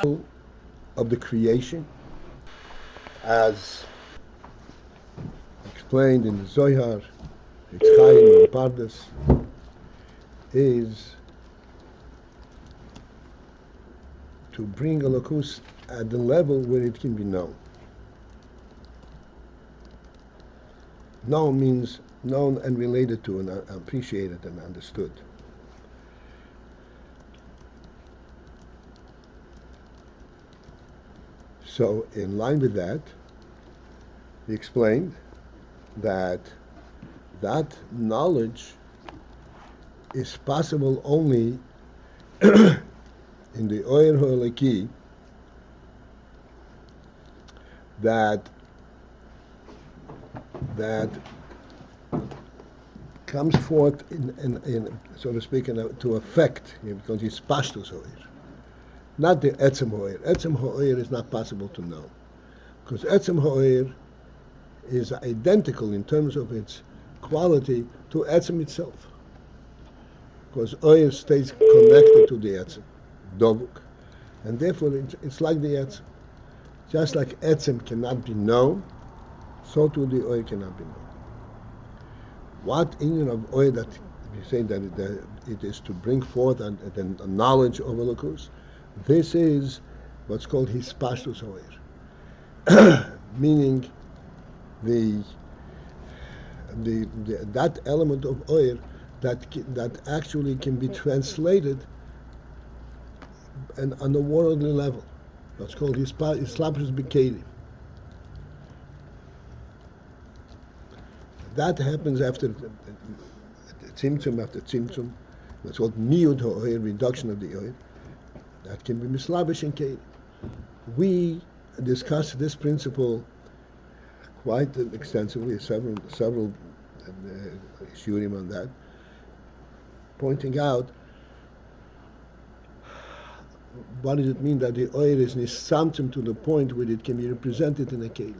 of the creation, as explained in the Zohar, it's Chaim and Pardes, is to bring Elokus at the level where it can be known. Known means known and related to and appreciated and understood. So in line with that, he explained that that knowledge is possible only in the Oyer Ho'eleki, that comes forth in so to speak, to affect, because it's hispashtut Oyer, not the etzem Ho'er. Etzem Ho'er is not possible to know, because etzem Ho'er is identical in terms of its quality to etzem itself, because Oyer stays connected to the etzem, dovuk, and therefore it's like the etzem. Just like etzem cannot be known, so too the Oyer cannot be known. What in of Oyer that we say that it is to bring forth a knowledge of Elokus, this is what's called hispashtut Oyer, meaning that element of Oyer that actually can be translated and on a worldly level. That's called hispashtut b'kelim. That happens after tzimtzum. That's called miyud ha'oyer, reduction of the oyer. That can be mislavish and kelim. We discussed this principle quite extensively, several shurim on that, pointing out what does it mean that the oyer is nisamtzum to the point where it can be represented in a keli.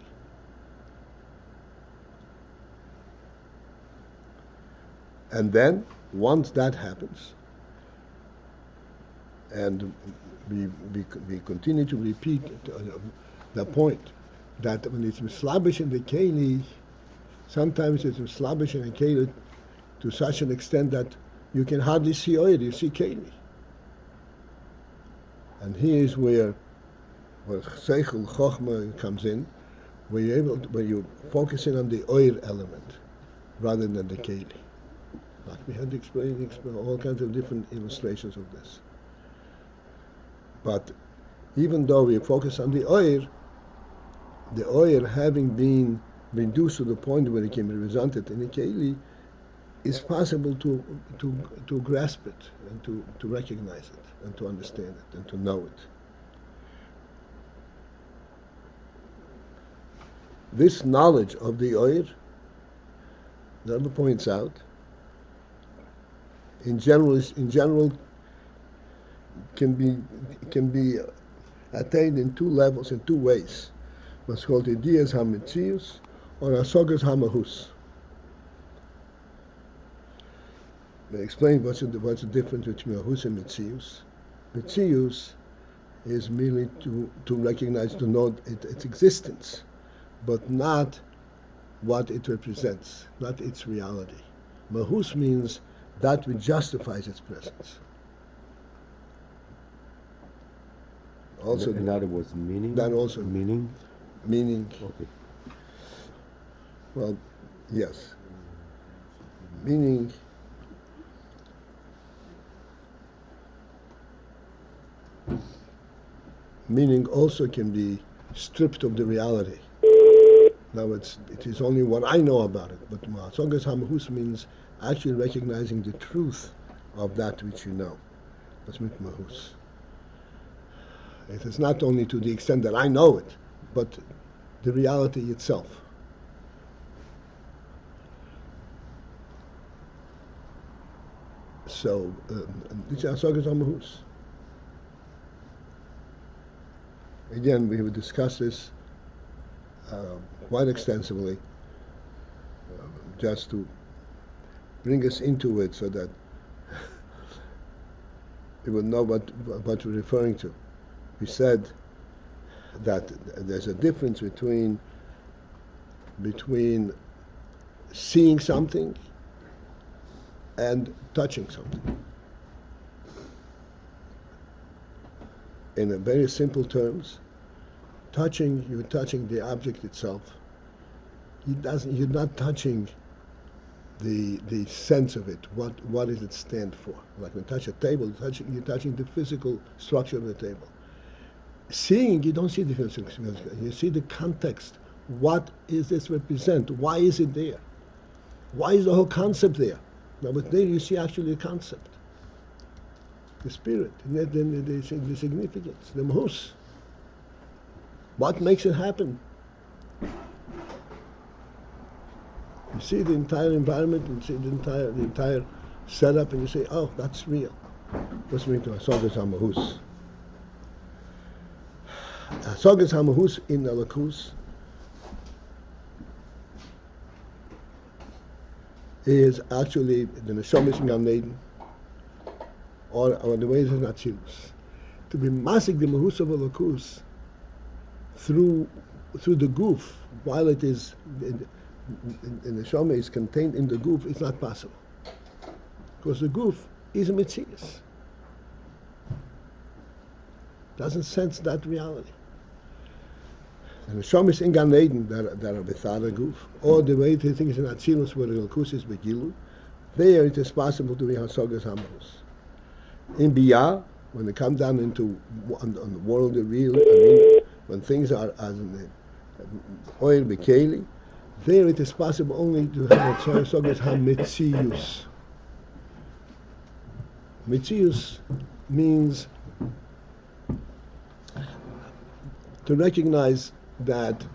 And then, once that happens, and we continue to repeat the point that when it's mislabish in the keli, sometimes it's mislabish in a keli to such an extent that you can hardly see oyer, you see keli. And here is where seichel chochma comes in, where you're focusing on the oyer element rather than the keli. Like we had explained all kinds of different illustrations of this. But even though we focus on the oyer having been reduced to the point where it can be represented in a keli, is possible to grasp it and to recognize it and to understand it and to know it. This knowledge of the oyer, the Rebbe points out, in general can be attained in two levels, in two ways. What's called ideas hametzius or asogas hamahus. They explain what's the difference between mahus and metzius. Metzius is merely to recognize, to know its existence, but not what it represents, not its reality. Mahus means that which justifies its presence. Also, in other words, meaning. That also meaning. Okay. Well, yes. Meaning also can be stripped of the reality. Now it is only what I know about it, but Ma'asogas Hamahus means actually recognizing the truth of that which you know. That's mit Mahus. It is not only to the extent that I know it, but the reality itself. So, these are Asogas Hamahus. Again, we will discuss this quite extensively, just to bring us into it so that we will know what we're referring to. we said that there's a difference between seeing something and touching something. In a very simple terms, you're touching the object itself. You're not touching the sense of it. What does it stand for? Like when you touch a table, you're touching the physical structure of the table. Seeing, you don't see the physical structure. You see the context. What is this represent? Why is it there? Why is the whole concept there? Now, but there you see actually the concept, the spirit, and then the significance, the mahus. What makes it happen? You see the entire environment, and see the entire setup, and you say, "Oh, that's real." What's mean to Hasogas HaMahus? Hasogas HaMahus in Elokus is actually the Neshomis in Gan Eden, or the ways of Atzilus. To be masik the Mahus of Elokus through the goof, while it is in the Neshama is contained in the goof, it's not possible. Because the goof is a Metzias. Doesn't sense that reality. And the Neshama is in Gan Eden that are without a goof, or the way they think is in Atzilus where the Elkus is Begilu, there it is possible to be Hasogas HaMahus. In Biyah, when they come down into on the world of real, when things are as in oil Bekeli, there it is possible only to have Hasogas HaMetzius. Metzius means to recognize that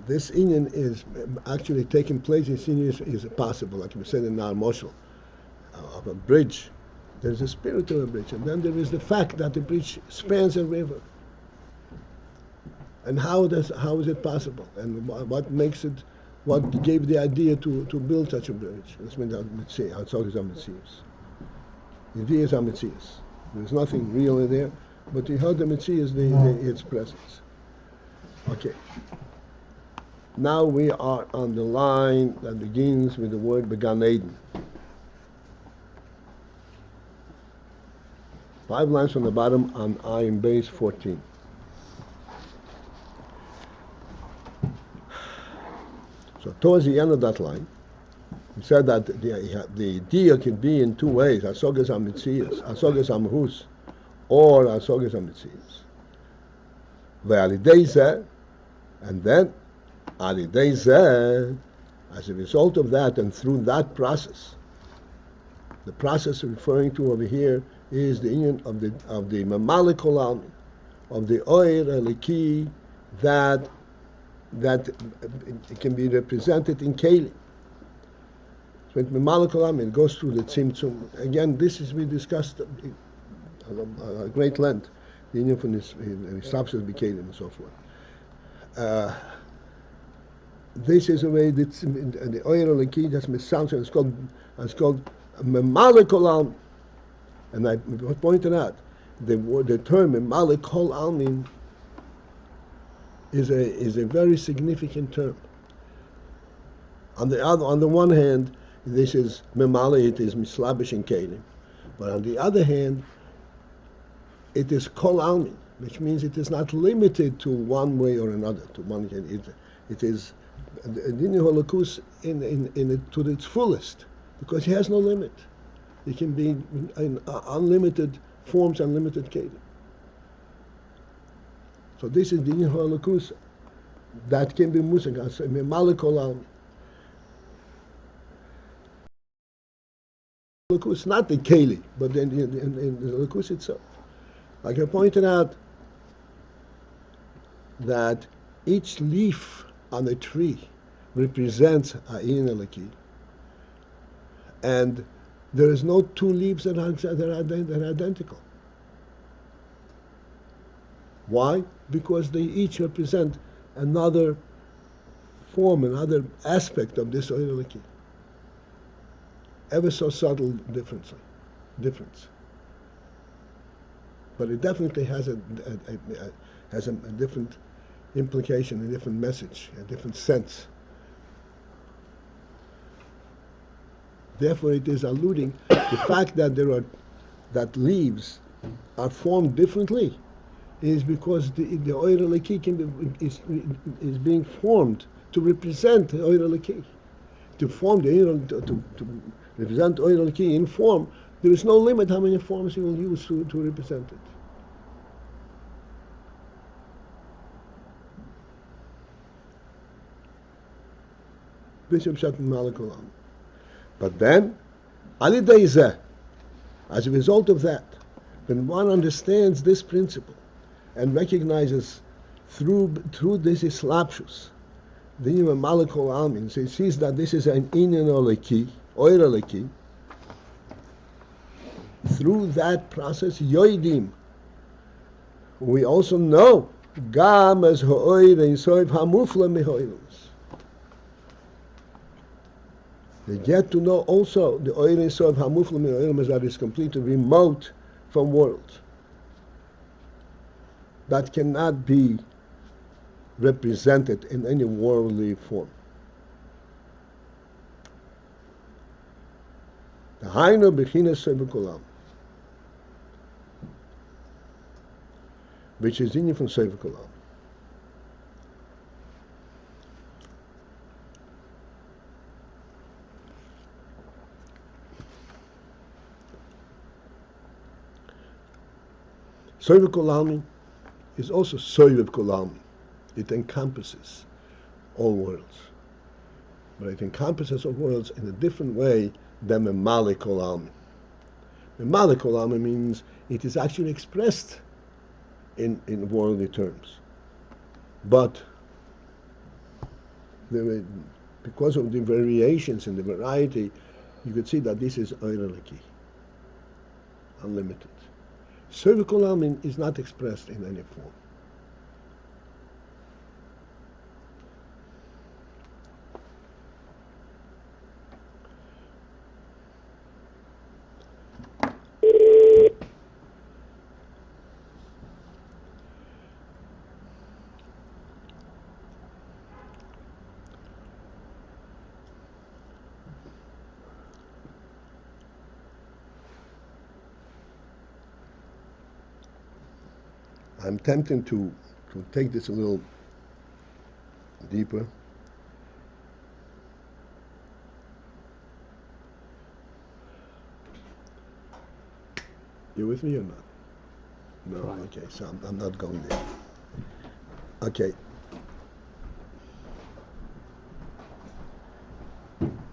this inyan is actually taking place. This inyan is possible, like we said in our moshel of a bridge. There's a spirit of a bridge, and then there is the fact that the bridge spans a river. And how is it possible? And what makes it? What gave the idea to build such a bridge? That's means Hasogas HaMetzius. Indeed, Metzius. There's nothing real in there, but you heard the Metzius, its presence. Okay. Now we are on the line that begins with the word Began Eiden. 5 lines from the bottom on AyinBase 14. So towards the end of that line, we said that the idea can be in 2 ways: Hasogas HaMetzius, Hasogas HaMahus, or Hasogas HaMetzius. Ve'alidei zeh, and then alidei zeh, as a result of that and through that process, the process referring to over here is the union of the mamalik olam, of the oir eliki that it can be represented in keli. When mamalik olam, it goes through the tzimtzum. Again, this is we discussed a great length. The union from this stops as keli and so forth. This is a way that the oir eliki that's misamson. It's called mamalik olam. And I pointed out the term "Malik Kol Almin" is a very significant term. On the one hand, this is Memali, it is Mislabish and Kelim, but on the other hand, it is Kol Almin, which means it is not limited to one way or another. To one hand, it is Dini Holocaust to its fullest, because it has no limit. It can be in unlimited forms, unlimited kelim. So this is the Holocaust that can be musik. Malik olam. Holocaust, not the keli, but in the Holocaust itself. Like I pointed out, that each leaf on a tree represents Ayin Eliki, and there is no 2 leaves that are identical. Why? Because they each represent another form, another aspect of this Oir Eliki. ever so subtle difference. But it definitely has a different implication, a different message, a different sense. Therefore, it is alluding the fact that that leaves are formed differently is because the Oyer Eliki is being formed to represent the Oyer Eliki. To form to represent Oyer Eliki in form, there is no limit how many forms you will use to represent it. But then, as a result of that, when one understands this principle and recognizes through this hispashtut, the knowable almin, so he sees that this is an eiden oleki, oyer oleki. Through that process, yoidim, we also know gam as ha'oyer ein soif hamufla mehoilus. They get to know also the oyer ein soif hamufla mehoilus that is completely remote from worlds, that cannot be represented in any worldly form. The Hainu Bechinas Soivik, which is in from Soivik. Soivik is also Soivik. It encompasses all worlds. But it encompasses all worlds in a different way than Memalik Olam. Memalik Olam means it is actually expressed in worldly terms. But because of the variations and the variety, you could see that this is Oireliki, unlimited. Soivik Olam is not expressed in any form. I'm tempted to take this a little deeper. You with me or not? No, right. Okay, so I'm not going there. Okay.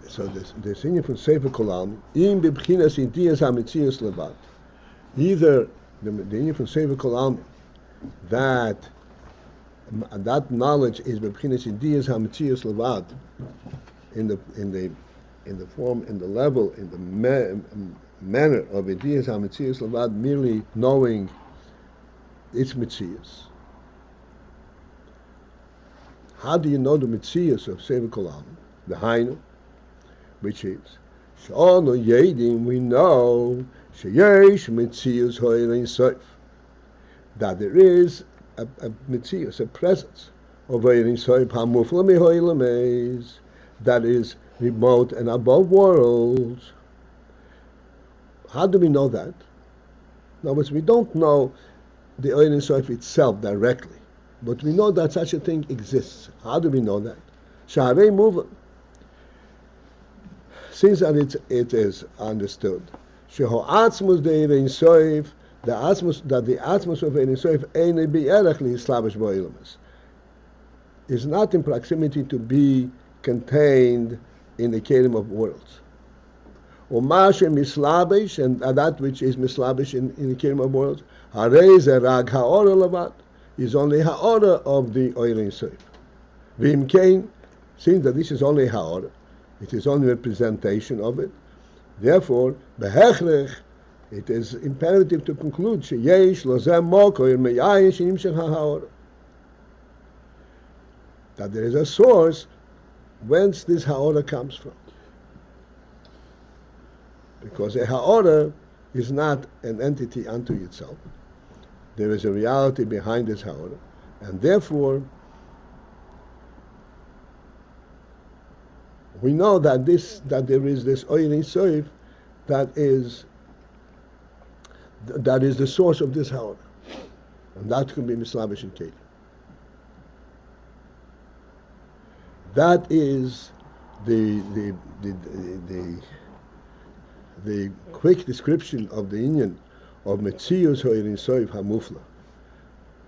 So this thing from Sefer Kolam, in bebchinas idiyas hametzius levad. Either the thing from Sefer Kolam, that knowledge is bebchinas idiyas hametzius levad, in the form, in the level, in the manner of idiyas hametzius levad, merely knowing its metzius. How do you know the metzius of Sefer Kolam? The Hainu, which is Sh'onu Yedim, we know Sheyesh metzius ho'erein soif, that there is a metzius, a presence of ho'erein soif hamufla meho'elameis, that is remote and above worlds. How do we know that? In other words, we don't know the ho'erein soif itself directly, but we know that such a thing exists. How do we know that? Sha'arei muvlan. Since that it is understood, sheho atzmus de erein soif, the atzmus of erein soif einei bi'erach li'islavish bo'elamas, is not in proximity to be contained in the kingdom of worlds. U'mashe mislavish, and that which is mislavish in the kingdom of worlds, harei zerag ha'ora levat, is only ha'ora of the erein soif. V'imkein, since that this is only ha'ora, it is only representation of it. Therefore, behechrech, it is imperative to conclude sheyesh lozem mokoir meyayin shimshech ha'ora, that there is a source whence this ha'ora comes from. Because a ha'ora is not an entity unto itself. There is a reality behind this ha'ora, and therefore we know that there is this Ayin Soif that is the source of this ha'ora, and that can be mislavish and kelim. That is the quick description of the Inyan of Metzius Ha'Ayin Soif HaMufla,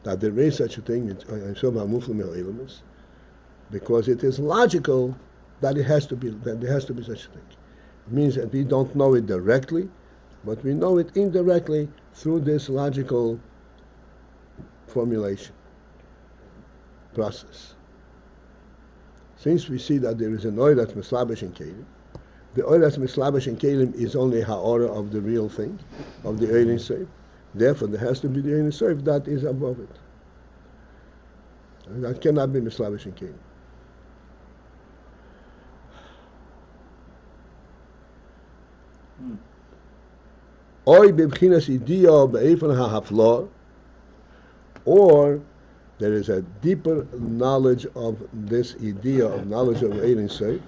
that there is such a thing in Soif HaMufla Me'oilamis, because it is logical that there has to be such a thing. It means that we don't know it directly, but we know it indirectly through this logical formulation process. Since we see that there is an oil that's mislabish and kelim, the oil that's mislabish and kelim is only ha'ora of the real thing, of the eiden soif. Therefore, there has to be the eiden soif that is above it. And that cannot be mislabish and kelim. Oy b'bchinas idea be'efon ha'haflo, or there is a deeper knowledge of this idea of knowledge of eiden soif,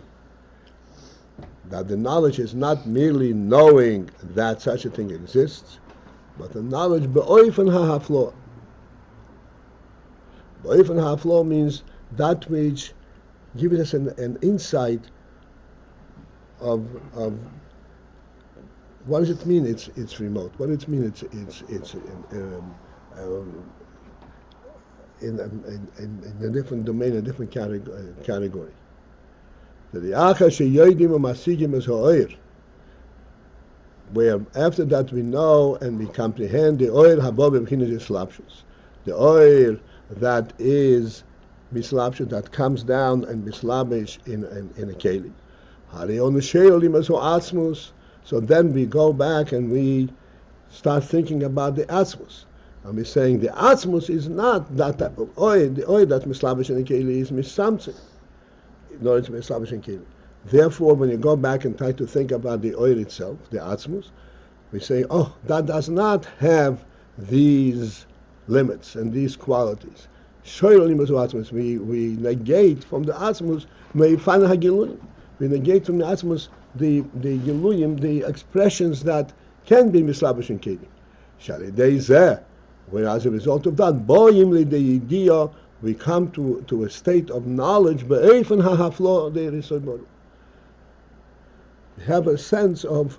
that the knowledge is not merely knowing that such a thing exists, but the knowledge be'oifan ha'haflo. Be'oifan ha'haflo means that which gives us an insight of what does it mean? It's remote. What does it mean? It's in a different domain, a different category. Where after that we know and we comprehend the oil habab hispashtut, the oil that is mislabshut, that comes down and mislabish in a keli. So then we go back and we start thinking about the atzmus. And we're saying the atzmus is not that type of oil. The oil that mislabish in a keli is misamtzim. No, it's mislabish in keli. Therefore, when you go back and try to think about the oil itself, the atzmus, we say, oh, that does not have these limits and these qualities. We negate from the atzmus, we negate from the atzmus the giluyim, the expressions that can be mislabish in kelim. Whereas as a result of that, boyimly the idea, we come to a state of knowledge. We have a sense of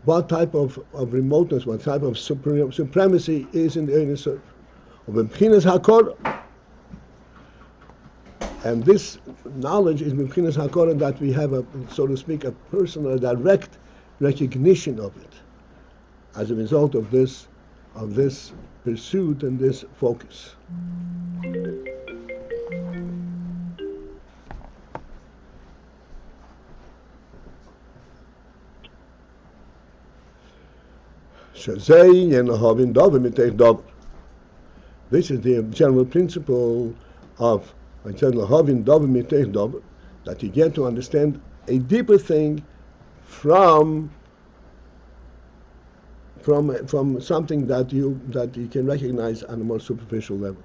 what type of remoteness, what type of supremacy is in the eiden soif. And this knowledge is b'chinas hakora, that we have a, so to speak, a personal, a direct recognition of it as a result of this pursuit and this focus. This is the general principle of that you get to understand a deeper thing from something that you can recognize on a more superficial level,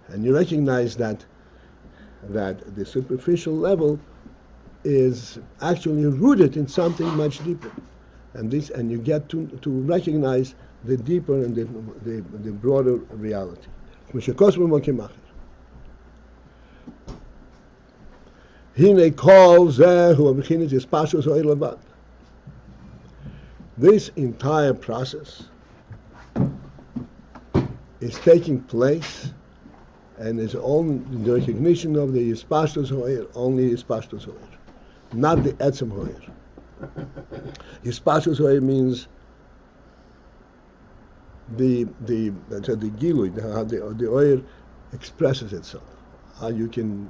and you recognize that the superficial level is actually rooted in something much deeper, and you get to recognize the deeper and the broader reality. This entire process is taking place and is only the recognition of the hispashtut, only hispashtut, not the etzem hoyer. Hispashtut means the gilui, how the oil expresses itself, how you can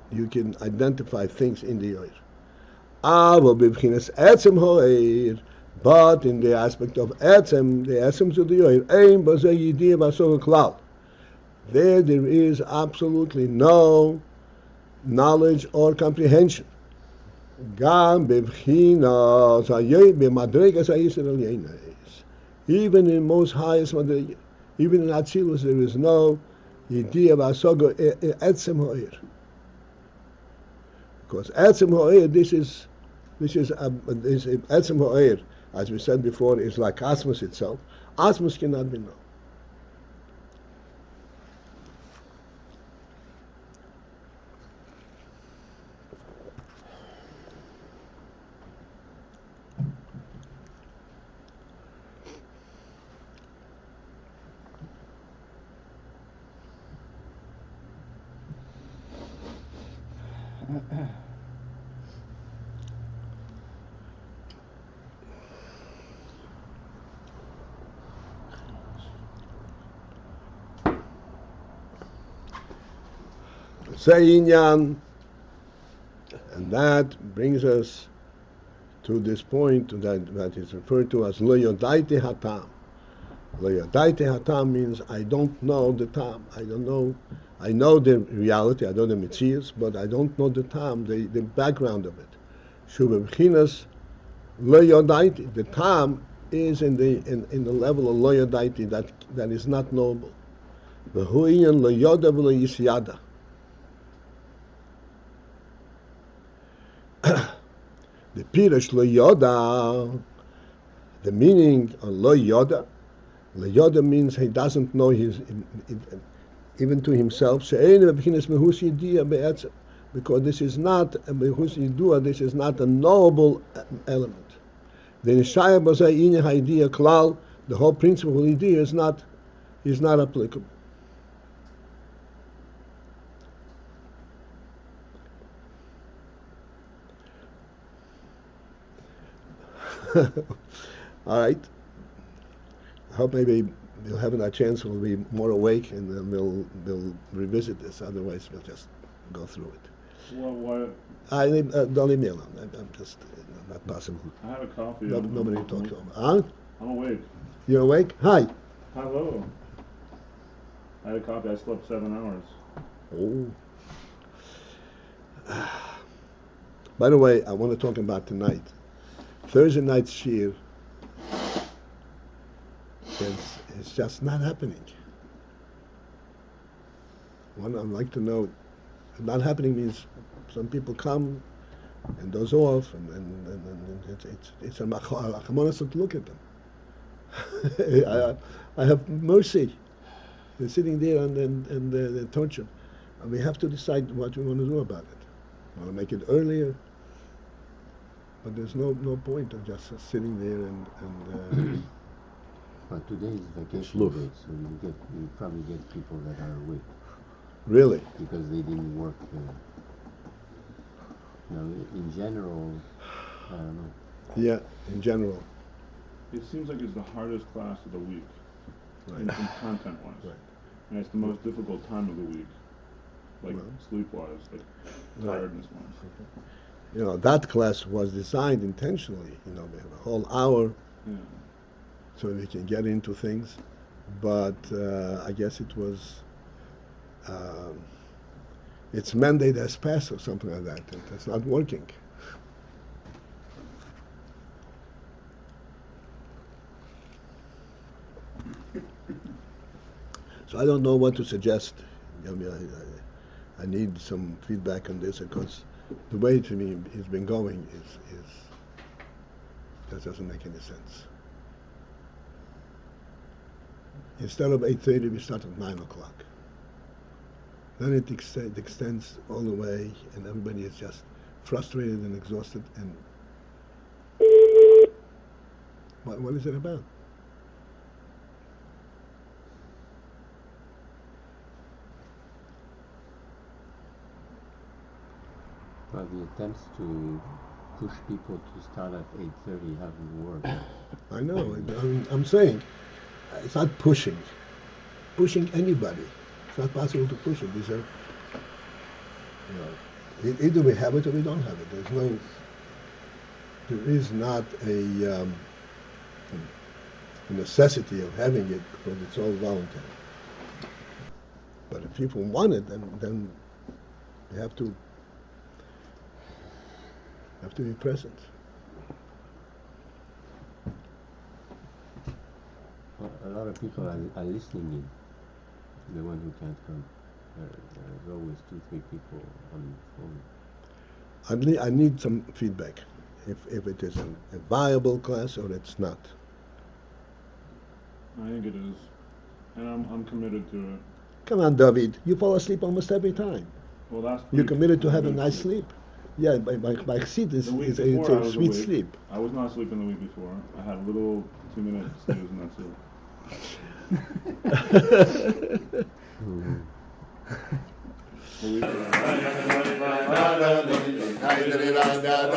identify things in the oil. But in the aspect of etzem, the essence of the oil, there is absolutely no knowledge or comprehension Gam bevchinas b'madregas ha'yisrael yenes. Even in most highest madrega, even in Atzilus, there is no idea v'asogo etzem ha'ir. Because etzem ha'ir, this is etzem ha'ir, as we said before, is like Asmus itself. Asmus cannot be known. Inyan, and that brings us to this point that is referred to as lo yodaite hatam. Lo yodaite hatam means I don't know the tam. I don't know. I know the reality. I know the mitzias, but I don't know the tam, the background of it. Shuv b'chinas lo yodaite. The tam is in the level of lo yodaite that is not knowable. V'hu inyan lo yoda v'lo yisyada. The Pirush lo yoda, the meaning of lo yoda means he doesn't know even to himself. Because this is not this is not a knowable element. The whole principle of idea is not applicable. All right. I hope maybe you'll have a chance. We'll be more awake, and then we'll revisit this. Otherwise, we'll just go through it. Well, what? Don't leave me alone. I'm just not possible. I had a coffee. Nobody talks to me. Huh? I'm awake. You're awake? Hi. Hello. I had a coffee. I slept 7 hours. Oh. By the way, I want to talk about tonight. Thursday night shir is just not happening. One I'd like to know, not happening means some people come and doze off, and it's a machamonas to look at them. I have mercy. They're sitting there and they're tortured, and we have to decide what we want to do about it. Want to make it earlier? But there's no point of just sitting there and But today is vacation day, so you probably get people that are awake. Really? Because they didn't work. In general, I don't know. Yeah, in general. It seems like it's the hardest class of the week, Right. in content-wise. Right. And it's the most difficult time of the week, like sleep-wise, like tiredness-wise. That class was designed intentionally. We have a whole hour so we can get into things. But I guess it was, its mandate has passed or something like that. It's not working. So I don't know what to suggest. I need some feedback on this because the way to me it's been going is that doesn't make any sense. Instead of 8:30, we start at 9 o'clock. Then it extends all the way, and everybody is just frustrated and exhausted. And what is it about? Well, the attempts to push people to start at 8:30 haven't worked. I know. I'm saying it's not pushing anybody. It's not possible to push it. These are, either we have it or we don't have it. There is not a necessity of having it because it's all voluntary. But if people want it, then we have to have to be present. Well, a lot of people are listening in. The one who can't come. There's always 2-3 people on the phone. I need some feedback, if it is a viable class or it's not. I think it is, and I'm committed to it. Come on, David, you fall asleep almost every time. Well, last You're week, committed to I have a did nice sleep. Yeah, my seat is The week it's before, I a was sweet awake. sleep. I was not sleeping the week before. I had a little 2-minute snooze and that's it. We'll leave it at that.